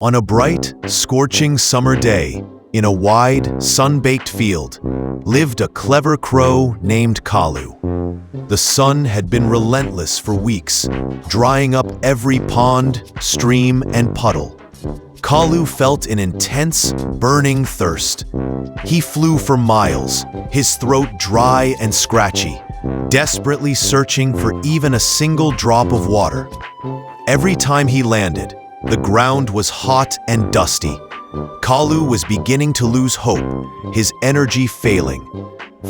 On a bright, scorching summer day, in a wide, sun-baked field, lived a clever crow named Kalu. The sun had been relentless for weeks, drying up every pond, stream, and puddle. Kalu felt an intense, burning thirst. He flew for miles, his throat dry and scratchy, desperately searching for even a single drop of water. Every time he landed, the ground was hot and dusty. Kalu was beginning to lose hope, his energy failing.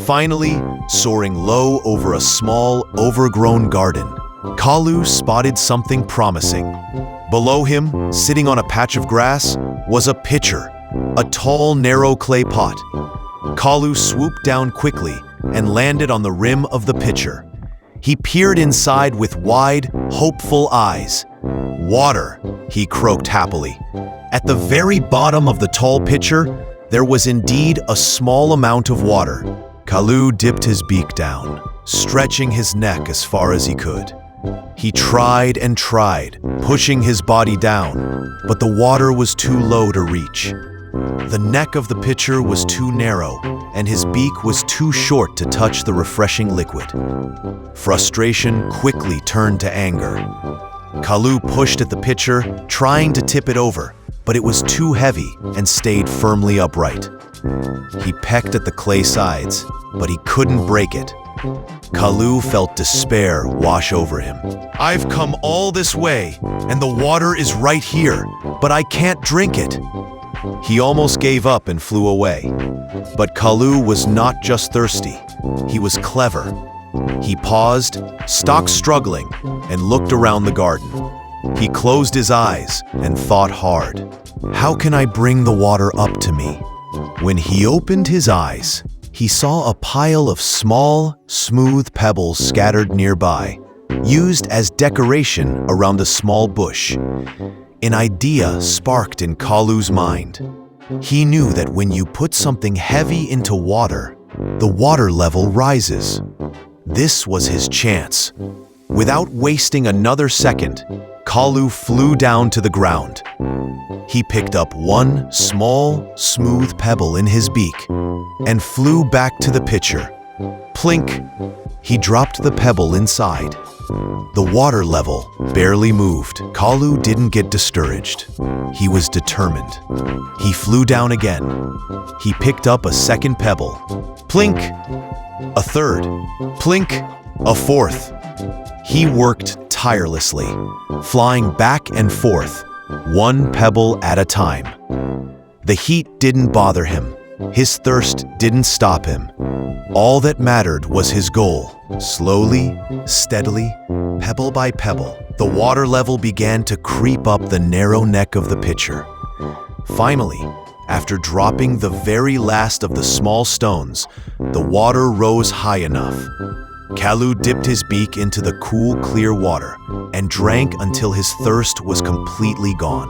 Finally, soaring low over a small, overgrown garden, Kalu spotted something promising. Below him, sitting on a patch of grass, was a pitcher, a tall, narrow clay pot. Kalu swooped down quickly and landed on the rim of the pitcher. He peered inside with wide, hopeful eyes. "Water," he croaked happily. At the very bottom of the tall pitcher, there was indeed a small amount of water. Kalu dipped his beak down, stretching his neck as far as he could. He tried and tried, pushing his body down, but the water was too low to reach. The neck of the pitcher was too narrow, and his beak was too short to touch the refreshing liquid. Frustration quickly turned to anger. Kalu pushed at the pitcher, trying to tip it over, but it was too heavy and stayed firmly upright. He pecked at the clay sides, but he couldn't break it. Kalu felt despair wash over him. "I've come all this way, and the water is right here, but I can't drink it." He almost gave up and flew away. But Kalu was not just thirsty, he was clever. He paused, stopped struggling, and looked around the garden. He closed his eyes and thought hard. "How can I bring the water up to me?" When he opened his eyes, he saw a pile of small, smooth pebbles scattered nearby, used as decoration around a small bush. An idea sparked in Kalu's mind. He knew that when you put something heavy into water, the water level rises. This was his chance. Without wasting another second, Kalu flew down to the ground. He picked up one small, smooth pebble in his beak and flew back to the pitcher. Plink! He dropped the pebble inside. The water level barely moved. Kalu didn't get discouraged. He was determined. He flew down again. He picked up a second pebble. Plink! A third. Plink! A fourth. He worked tirelessly, flying back and forth, one pebble at a time. The heat didn't bother him. His thirst didn't stop him. All that mattered was his goal. Slowly, steadily, pebble by pebble, the water level began to creep up the narrow neck of the pitcher. Finally, after dropping the very last of the small stones, the water rose high enough. Kalu dipped his beak into the cool, clear water and drank until his thirst was completely gone.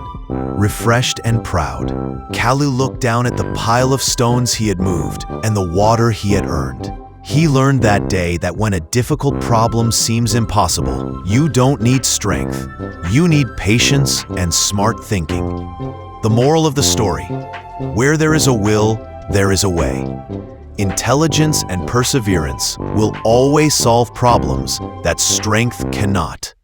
Refreshed and proud, Kalu looked down at the pile of stones he had moved and the water he had earned. He learned that day that when a difficult problem seems impossible, you don't need strength. You need patience and smart thinking. The moral of the story: where there is a will, there is a way. Intelligence and perseverance will always solve problems that strength cannot.